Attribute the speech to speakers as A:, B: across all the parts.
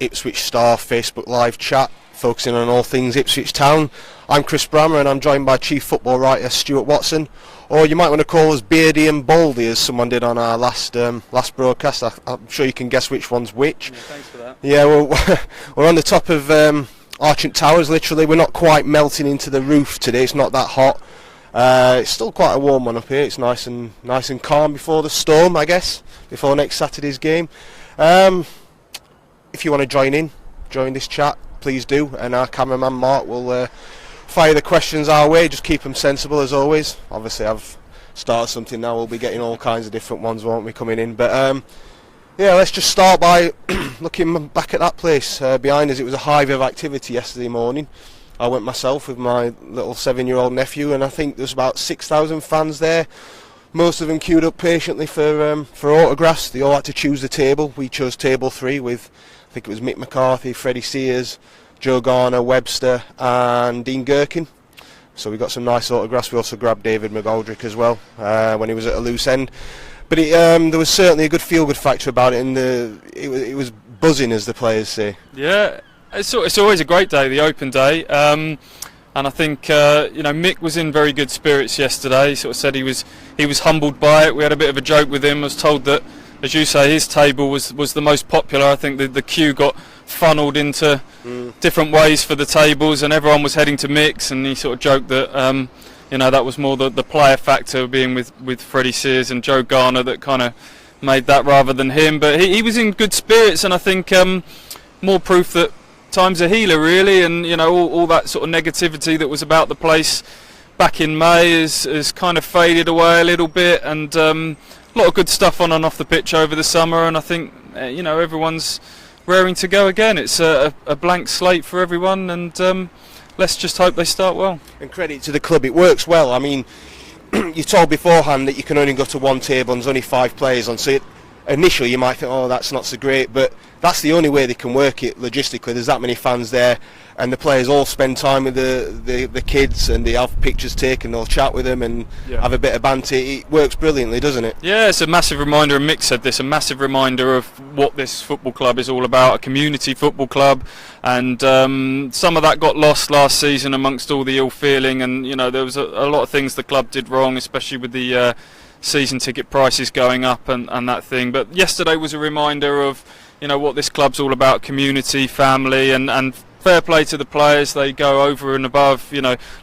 A: Ipswich Star Facebook Live chat, focusing on all things Ipswich Town. I'm Chris Brammer and I'm joined by Chief Football Writer Stuart Watson, or you might want to call us Beardy and Baldy, as someone did on our last broadcast. I'm sure you can guess which one's which.
B: Yeah, thanks for that.
A: Yeah, we're on the top of Archant Towers, literally. We're not quite melting into the roof today, it's not that hot. It's still quite a warm one up here. It's nice and calm before the storm, I guess, before next Saturday's game. If you want to join this chat, please do, and our cameraman Mark will fire the questions our way. Just keep them sensible as always. Obviously I've started something now, we'll be getting all kinds of different ones, won't we, coming in, but yeah, let's just start by looking back at that place behind us. It was a hive of activity yesterday morning. I went myself with my little 7-year-old nephew, and I think there's about 6,000 fans there. Most of them queued up patiently for autographs. They all had to choose the table. We chose table 3 with, I think it was Mick McCarthy, Freddie Sears, Joe Garner, Webster and Dean Gherkin. So we got some nice autographs. We also grabbed David McGoldrick as well when he was at a loose end. But there was certainly a good feel-good factor about it, and it was buzzing, as the players say.
B: Yeah, it's always a great day, the open day. And I think Mick was in very good spirits yesterday. He sort of said he was humbled by it. We had a bit of a joke with him. I was told that, as you say, his table was the most popular. I think the queue got funneled into different ways for the tables, and everyone was heading to Mick's, and he sort of joked that that was more the player factor, being with Freddie Sears and Joe Garner, that kind of made that rather than him. But he was in good spirits, and I think more proof that time's a healer, really, and all that sort of negativity that was about the place back in May has kind of faded away a little bit, and a lot of good stuff on and off the pitch over the summer, and I think everyone's raring to go again. It's a blank slate for everyone, and let's just hope they start well.
A: And credit to the club, it works well. I mean, you're told beforehand that you can only go to one table and there's only 5 players on, so initially you might think, oh, that's not so great, but that's the only way they can work it logistically. There's that many fans there, and the players all spend time with the kids, and they have pictures taken, they'll chat with them and have a bit of banter. It works brilliantly, doesn't it?
B: Yeah, it's a massive reminder, and Mick said this, a massive reminder of what this football club is all about, a community football club, and some of that got lost last season amongst all the ill feeling, and there was a lot of things the club did wrong, especially with the season ticket prices going up and that thing. But yesterday was a reminder of what this club's all about: community, family, and fair play to the players. They go over and above.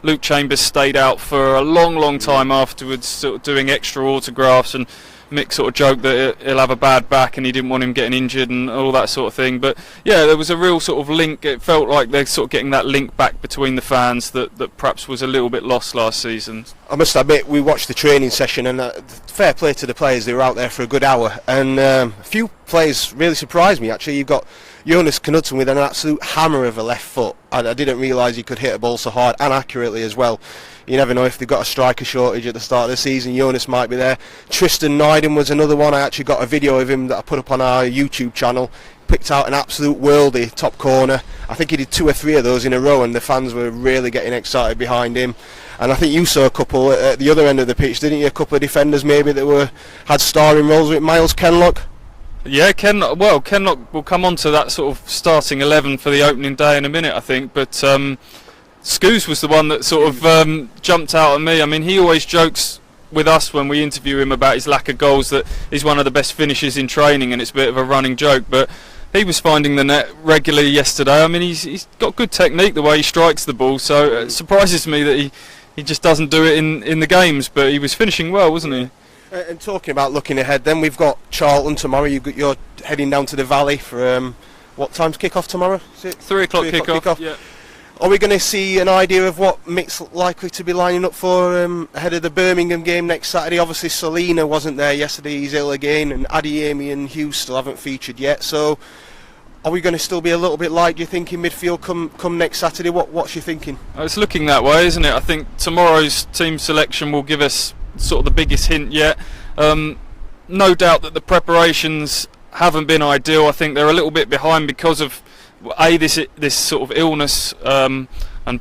B: Luke Chambers stayed out for a long time afterwards, sort of doing extra autographs, and Mick sort of joked that he'll have a bad back and he didn't want him getting injured and all that sort of thing. But yeah, there was a real sort of link. It felt like they're sort of getting that link back between the fans that perhaps was a little bit lost last season.
A: I must admit, we watched the training session, and fair play to the players. They were out there for a good hour, and a few players really surprised me, actually. You've got Jonas Knudsen with an absolute hammer of a left foot. I didn't realise he could hit a ball so hard and accurately as well. You never know if they've got a striker shortage at the start of the season. Jonas might be there. Tristan Nyden was another one. I actually got a video of him that I put up on our YouTube channel. Picked out an absolute worldie, top corner. I think he did 2 or 3 of those in a row, and the fans were really getting excited behind him. And I think you saw a couple at the other end of the pitch, didn't you? A couple of defenders maybe that had starring roles with Miles Kenlock.
B: Yeah, Kenlock will come on to that sort of starting 11 for the opening day in a minute, I think. But Scoos was the one that sort of jumped out at me. I mean, he always jokes with us when we interview him about his lack of goals that he's one of the best finishers in training, and it's a bit of a running joke. But he was finding the net regularly yesterday. I mean, he's got good technique the way he strikes the ball, so it surprises me that he just doesn't do it in the games. But he was finishing well, wasn't he?
A: And talking about looking ahead, then we've got Charlton tomorrow. You're heading down to the Valley for what time's kick-off tomorrow? Is it
B: 3 o'clock kick-off? Yeah.
A: Are we going to see an idea of what Mick's likely to be lining up for ahead of the Birmingham game next Saturday? Obviously Selina wasn't there yesterday, he's ill again, and Adeyemi and Hughes still haven't featured yet. So are we going to still be a little bit light, do you think, in midfield come next Saturday? What's you thinking?
B: It's looking that way, isn't it? I think tomorrow's team selection will give us sort of the biggest hint yet. No doubt that the preparations haven't been ideal. I think they're a little bit behind because of this sort of illness and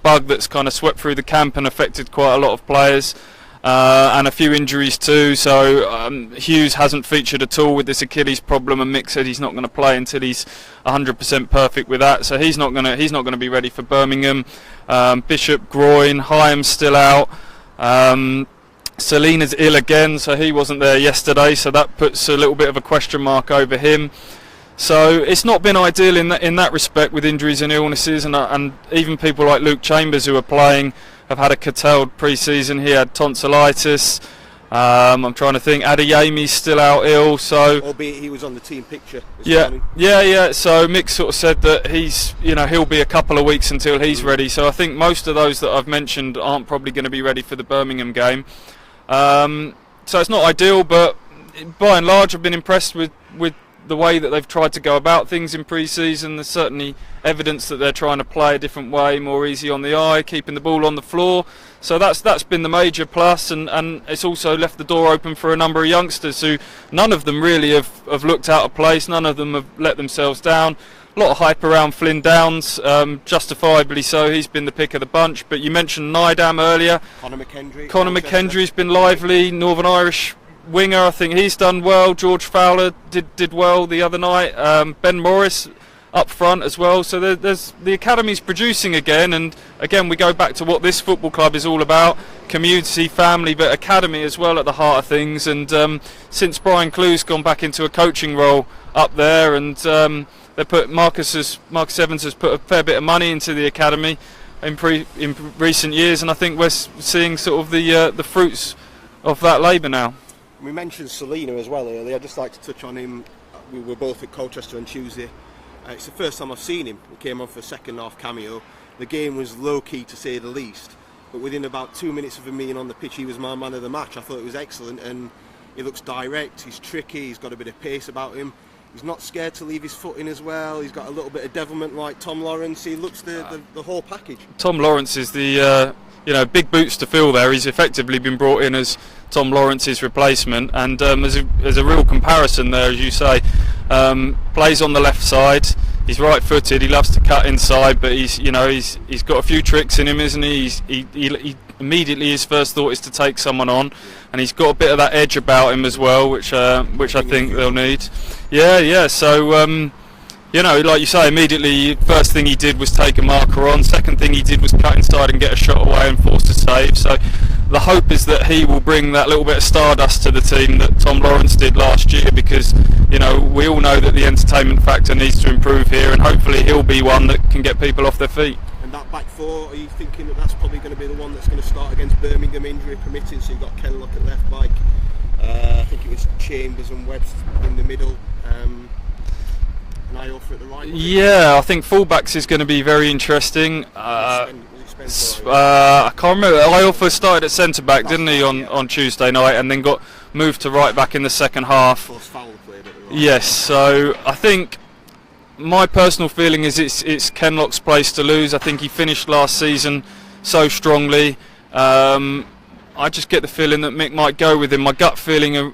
B: bug that's kind of swept through the camp and affected quite a lot of players. and a few injuries too. So Hughes hasn't featured at all with this Achilles problem, and Mick said he's not going to play until he's 100% perfect with that. So he's not going to be ready for Birmingham. Bishop groin, Hyam's still out. Selina's ill again, so he wasn't there yesterday. So that puts a little bit of a question mark over him. So it's not been ideal in that respect with injuries and illnesses, and even people like Luke Chambers who are playing have had a curtailed pre-season. He had tonsillitis. I'm trying to think. Adeyemi's still out ill, so
A: albeit he was on the team picture.
B: Yeah. So Mick sort of said that he'll be a couple of weeks until he's ready. So I think most of those that I've mentioned aren't probably going to be ready for the Birmingham game. So it's not ideal, but by and large, I've been impressed with the way that they've tried to go about things in pre-season. There's certainly evidence that they're trying to play a different way, more easy on the eye, keeping the ball on the floor. So that's been the major plus, and it's also left the door open for a number of youngsters who none of them really have looked out of place, none of them have let themselves down. A lot of hype around Flynn Downs, justifiably so. He's been the pick of the bunch. But you mentioned Nydam earlier.
A: Conor
B: McKendry's been lively. Northern Irish winger, I think he's done well. George Fowler did well the other night. Ben Morris up front as well. So there's the academy's producing again, and again we go back to what this football club is all about: community, family, but academy as well at the heart of things. And since Brian Clue's gone back into a coaching role up there, and they put Marcus Evans has put a fair bit of money into the academy in recent years, and I think we're seeing sort of the fruits of that labour now.
A: We mentioned Selina as well earlier. I'd just like to touch on him. We were both at Colchester on Tuesday. It's the first time I've seen him. He came on for a second half cameo. The game was low key to say the least, but within about 2 minutes of him being on the pitch, he was my man of the match. I thought it was excellent, and he looks direct, he's tricky, he's got a bit of pace about him. He's not scared to leave his foot in as well. He's got a little bit of devilment like Tom Lawrence. He looks the whole package.
B: Tom Lawrence is the big boots to fill there. He's effectively been brought in as Tom Lawrence's replacement, and as a real comparison there, as you say, plays on the left side. He's right-footed. He loves to cut inside, but he's got a few tricks in him, isn't he? He immediately his first thought is to take someone on, and he's got a bit of that edge about him as well, which I think they'll need. Yeah. So like you say, immediately first thing he did was take a marker on. Second thing he did was cut inside and get a shot away and force a save. So the hope is that he will bring that little bit of stardust to the team that Tom Lawrence did last year, because we all know that the entertainment factor needs to improve here, and hopefully he'll be one that can get people off their feet.
A: And that back four, are you thinking that that's probably going to be the one that's going to start against Birmingham, injury permitting? So you've got Kenlock at left back, I think it was Chambers and Webster in the middle, and Iorfa at the right.
B: Yeah, I think fullbacks is going to be very interesting. I can't remember. Iorfa started at centre back, didn't he, on Tuesday night, and then got moved to right back in the second half. Yes, so I think my personal feeling is it's Kenlock's place to lose. I think he finished last season so strongly. I just get the feeling that Mick might go with him. My gut feeling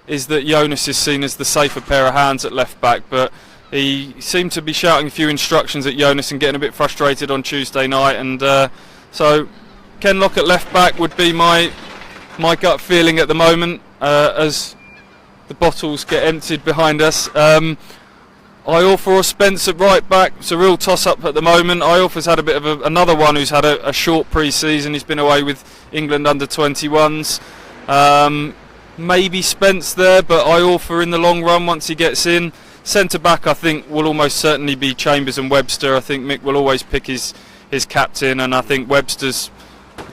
B: is that Jonas is seen as the safer pair of hands at left back, but he seemed to be shouting a few instructions at Jonas and getting a bit frustrated on Tuesday night, and so Kenlock at left back would be my gut feeling at the moment, as the bottles get emptied behind us. Iorfa or Spence at right back, it's a real toss-up at the moment. Iorfa's had a bit of another one who's had a short pre-season. He's been away with England under-21s. Maybe Spence there, but Iorfa in the long run once he gets in. Centre back, I think, will almost certainly be Chambers and Webster. I think Mick will always pick his captain, and I think Webster's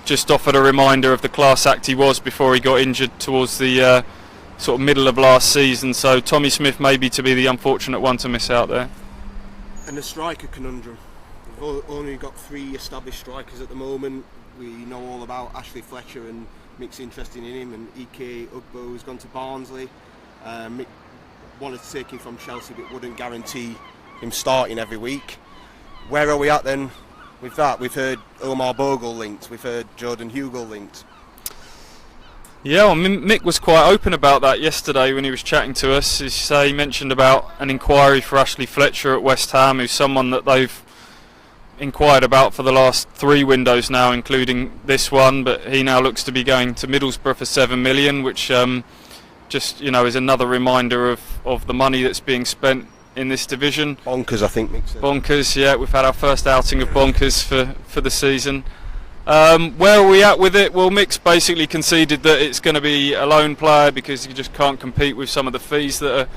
B: just offered a reminder of the class act he was before he got injured towards the sort of middle of last season. So Tommy Smith may be to be the unfortunate one to miss out there.
A: And the striker conundrum. We've only got 3 established strikers at the moment. We know all about Ashley Fletcher, and Mick's interested in him, and Ike Ugbo has gone to Barnsley. Mick wanted to take him from Chelsea, but wouldn't guarantee him starting every week. Where are we at then with that? We've heard Omar Bogle linked, we've heard Jordan Hugo linked.
B: Yeah, well, Mick was quite open about that yesterday when he was chatting to us. He mentioned about an inquiry for Ashley Fletcher at West Ham, who's someone that they've inquired about for the last 3 windows now, including this one, but he now looks to be going to Middlesbrough for 7 million, which just is another reminder of the money that's being spent in this division.
A: Bonkers, I think, Mick said.
B: Bonkers, yeah. We've had our first outing of bonkers for the season. Where are we at with it? Well, Mick's basically conceded that it's going to be a loan player because you just can't compete with some of the fees that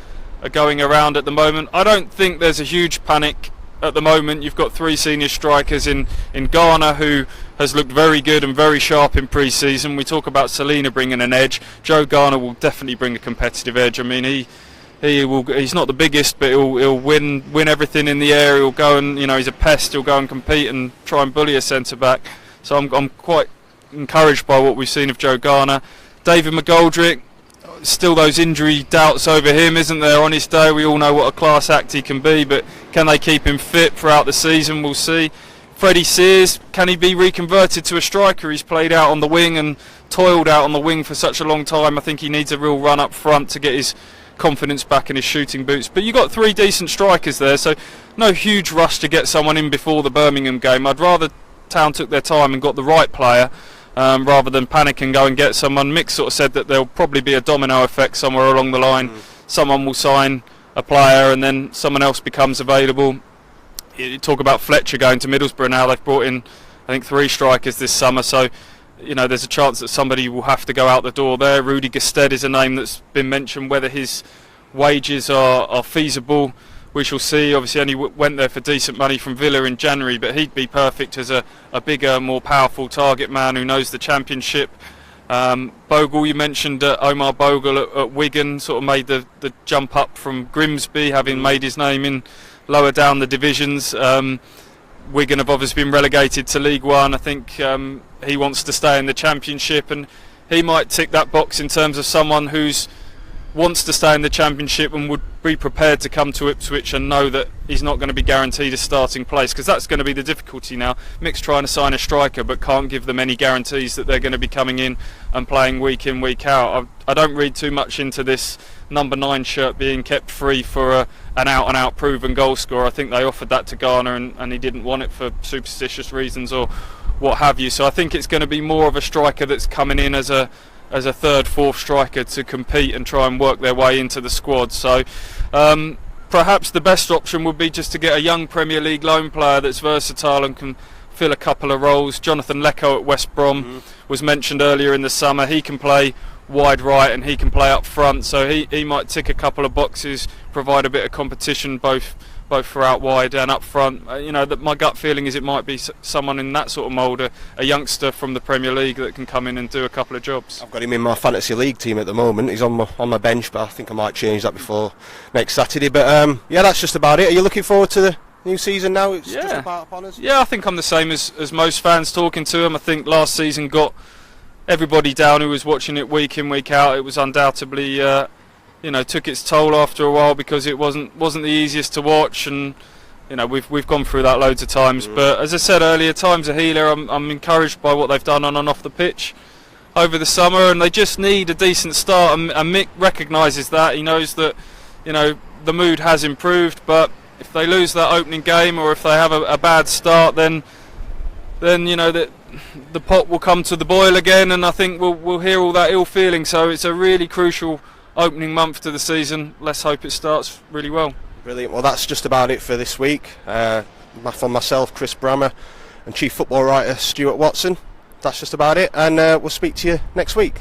B: are going around at the moment. I don't think there's a huge panic at the moment. You've got 3 senior strikers in Garner, who has looked very good and very sharp in pre-season. We talk about Selina bringing an edge. Joe Garner will definitely bring a competitive edge. I mean, he's not the biggest, but he'll win everything in the air. He'll go and he's a pest. He'll go and compete and try and bully a centre back. So I'm quite encouraged by what we've seen of Joe Garner. David McGoldrick, still those injury doubts over him, isn't there? On his day, we all know what a class act he can be, but can they keep him fit throughout the season? We'll see. Freddie Sears, can he be reconverted to a striker? He's played out on the wing and toiled out on the wing for such a long time. I think he needs a real run up front to get his confidence back in his shooting boots. But you've got 3 decent strikers there, so no huge rush to get someone in before the Birmingham game. I'd rather Town took their time and got the right player rather than panic and go and get someone. Mick sort of said that there'll probably be a domino effect somewhere along the line. Someone will sign a player and then someone else becomes available. You talk about Fletcher going to Middlesbrough now. They've brought in, I think, 3 strikers this summer, so there's a chance that somebody will have to go out the door there. Rudy Gestead is a name that's been mentioned. Whether his wages are feasible, we shall see. Obviously only went there for decent money from Villa in January, but he'd be perfect as a bigger, more powerful target man who knows the Championship. Bogle, you mentioned Omar Bogle at Wigan, sort of made the jump up from Grimsby, having made his name in lower down the divisions. Wigan have obviously been relegated to League One. I think he wants to stay in the Championship, and he might tick that box in terms of someone who's wants to stay in the Championship and would be prepared to come to Ipswich and know that he's not going to be guaranteed a starting place, because that's going to be the difficulty now. Mick's trying to sign a striker but can't give them any guarantees that they're going to be coming in and playing week in, week out. I don't read too much into this number 9 shirt being kept free for an out-and-out proven goal scorer. I think they offered that to Garner and he didn't want it for superstitious reasons or what have you. So I think it's going to be more of a striker that's coming in as a 3rd, 4th striker to compete and try and work their way into the squad. So perhaps the best option would be just to get a young Premier League loan player that's versatile and can fill a couple of roles. Jonathan Lecco at West Brom was mentioned earlier in the summer. He can play wide right and he can play up front, so he might tick a couple of boxes, provide a bit of competition both for out wide and up front. My gut feeling is it might be someone in that sort of mould, a youngster from the Premier League that can come in and do a couple of jobs.
A: I've got him in my fantasy league team at the moment. He's on my bench, but I think I might change that before next Saturday. But that's just about it. Are you looking forward to the new season now? It's just about upon us.
B: Yeah, I think I'm the same as most fans talking to them. I think last season got everybody down who was watching it week in, week out. It was undoubtedly took its toll after a while because it wasn't the easiest to watch, and we've gone through that loads of times. But as I said earlier, time's a healer. I'm encouraged by what they've done on and off the pitch over the summer, and they just need a decent start. And Mick recognises that. He knows that the mood has improved, but if they lose that opening game or if they have a bad start, then that the pot will come to the boil again, and I think we'll hear all that ill feeling. So it's a really crucial opening month to the season. Let's hope it starts really well.
A: Brilliant. Well, that's just about it for this week. From myself, Chris Brammer, and Chief Football Writer Stuart Watson. That's just about it, and we'll speak to you next week.